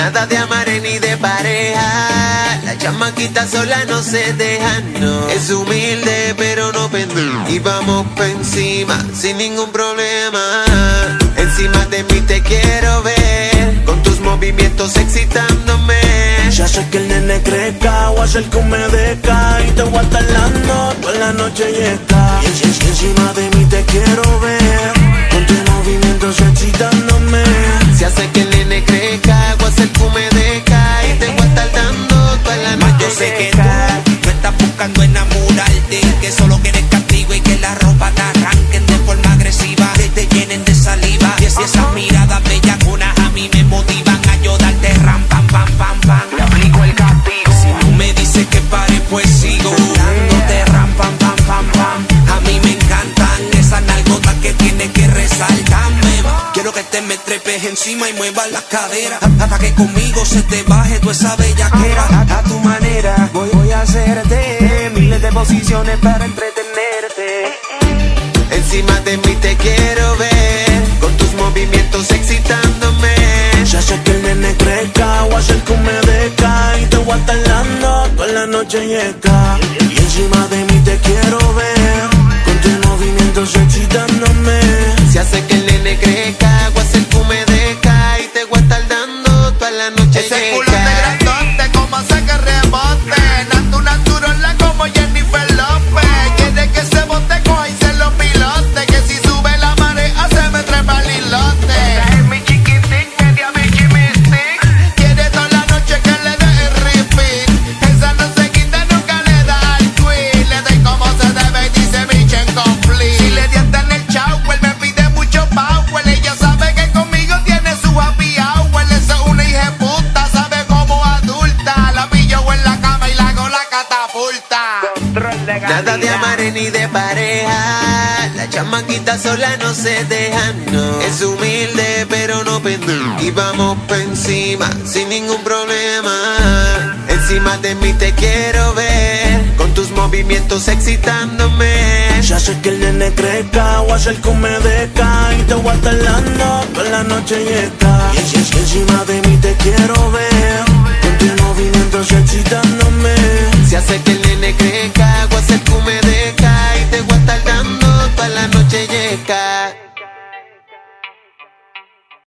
Nada de amarre ni de pareja. La chamaquita sola no se deja, no. Es humilde pero no pendeja. Y vamos pa' encima sin ningún problema. Encima de mí te quiero ver, con tus movimientos excitándome. Ya sé que el nene crezca, voy a hacer que humedezca y te voy a estar dando toda la noche yesca. Y encima de mí te quiero ver, con tus movimientos excitándome. Si hace que el nene crezca, voy a hacer que humedezca y te voy a estar dando toda la noche. Yo sé que tú estás buscando enamorarte, que solo quieres castigo y que la ropa te arranquen de forma agresiva, te llenen de saliva. Y si esas miradas bellaconas a mí me motivan a yo darte ram, pam, pam, pam, pam. Te aplico el castigo. Si tú me dices que pare, pues sigo dándote ram, pam, pam, pam, pam. A mí me encantan esas nalgotas que tienes que resaltarme. Quiero que te me trepes encima y muevas las caderas, hasta que conmigo se te baje toda esa bellaquera. A tu manera voy a hacerte miles de posiciones para entretenerte. Encima de mí te quiero ver, con tus movimientos excitándome. Ya sé que el nene crezca, voy a hacer que humedezca y te voy a estar dando toda la noche yesca. Y encima de mí te quiero ver, con tus movimientos excitándome. Si hace que el nene crezca, voy a hacer que humedezca y te voy a estar dando toda la noche. Ese culote grandote, como hace que rebote. Natural como Jennifer López. Quiere que se bote, coja y se lo pilote. Que si sube la marea se me trepa el islote. Es mi chiquitín, media mi chimistic. Quiere toda la noche que le dé el repeat. Esa no se quita, nunca le da al queen. Le doy como se debe y dice Mission Complete. Si le di hasta en el shower, me pide mucho power. Ella sabe que conmigo tiene su happy hour. Esa es una hija de puta, sabe como adulta. La pillo en la cama y la hago la catapulta. Nada de amarre ni de pareja. La chamaquita sola no se deja, no. Es humilde pero no pendeja. Y vamos pa' encima sin ningún problema. Encima de mí te quiero ver, con tus movimientos excitándome. Ya sé que el nene crezca, voy a hacer que humedezca y te voy a estar dando toda la noche yesca. Y encima de mí te quiero ver, con tus movimientos excitándome. Si hace que el nene crezca, voy a hacer que humedezca y te voy a estar dando toda la noche yesca.